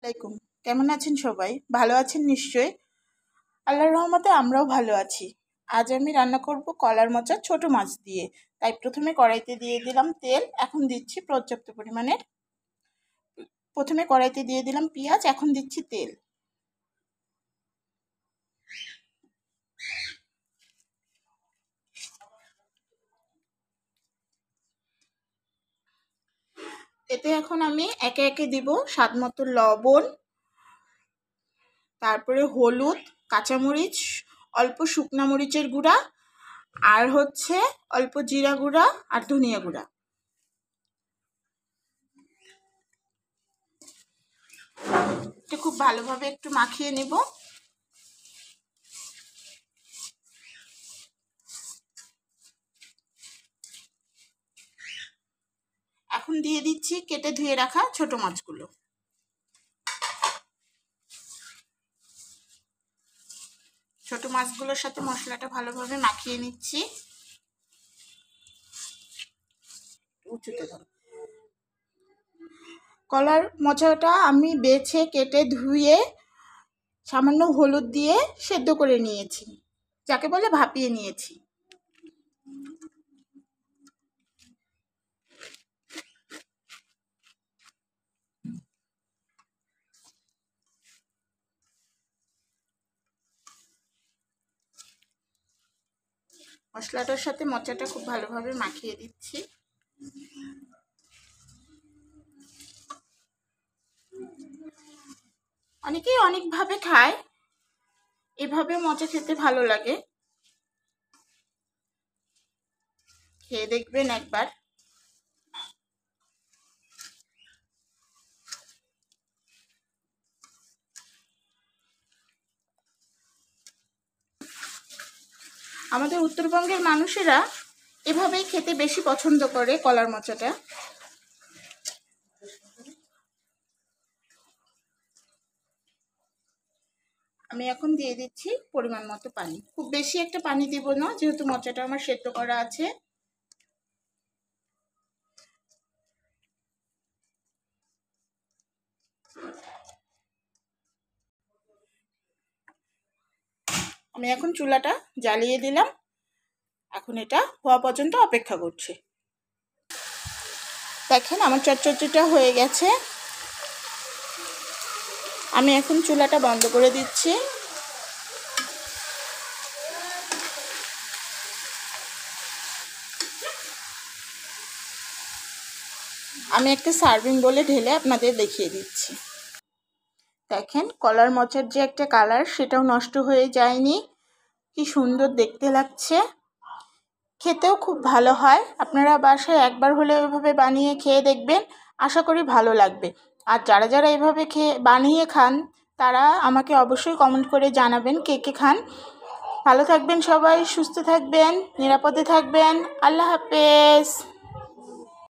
আলাইকুম। কেমন আছেন সবাই? ভালো আছেন নিশ্চয়ই। আল্লাহর রহমতে আমরাও ভালো আছি। আজ আমি রান্না করব কলার মোচা ছোট মাছ দিয়ে। তাই প্রথমে কড়াইতে দিয়ে দিলাম তেল, এখন দিচ্ছি পর্যাপ্ত পরিমাণের। প্রথমে কড়াইতে দিয়ে দিলাম পেঁয়াজ, এখন দিচ্ছি তেল। এতে এখন আমি একে একে দিব স্বাদ মতো লবণ, তারপরে হলুদ, কাঁচামরিচ, অল্প শুকনা মরিচের গুঁড়া, আর হচ্ছে অল্প জিরা গুঁড়া আর ধনিয়া গুঁড়া। এটা খুব ভালোভাবে একটু মাখিয়ে নেব। এখন দিয়ে দিচ্ছি কেটে ধুয়ে রাখা ছোট মাছগুলো। ছোট মাছগুলোর সাথে মশলাটা ভালোভাবে মাখিয়ে নিচ্ছি। উঁচুতে ধরো। কলার মোচাটা আমি বেছে কেটে ধুয়ে সামান্য হলুদ দিয়ে সেদ্ধ করে নিয়েছি, যাকে বলে ভাপিয়ে নিয়েছি। মশলাটার সাথে মোচাটা খুব ভালোভাবে মাখিয়ে দিচ্ছি। অনেকেই অনেকভাবে খায়, এভাবে মোচা খেতে ভালো লাগে। খেয়ে দেখবেন একবার। আমাদের উত্তরবঙ্গের মানুষেরা এভাবেই খেতে বেশি পছন্দ করে কলার মোচাটা। আমি এখন দিয়ে দিচ্ছি পরিমাণ মতো পানি। খুব বেশি একটা পানি দিব না, যেহেতু মোচাটা আমার সেদ্ধ করা আছে। আমি এখন চুলাটা জ্বালিয়ে দিলাম। এখন এটা হওয়া পর্যন্ত অপেক্ষা করছি। দেখেন আমার চটচটিটা হয়ে গেছে। আমি এখন চুলাটা বন্ধ করে দিচ্ছি। আমি একটা সার্ভিং বলে ঢেলে আপনাদের দেখিয়ে দিচ্ছি। দেখেন কলার মোচার যে একটা কালার, সেটাও নষ্ট হয়ে যায়নি। কি সুন্দর দেখতে লাগছে, খেতেও খুব ভালো হয়। আপনারা বাসায় একবার হলে ওইভাবে বানিয়ে খেয়ে দেখবেন, আশা করি ভালো লাগবে। আর যারা যারা এভাবে বানিয়ে খান, তারা আমাকে অবশ্যই কমেন্ট করে জানাবেন কে কে খান। ভালো থাকবেন সবাই, সুস্থ থাকবেন, নিরাপদে থাকবেন। আল্লাহ হাফেজ।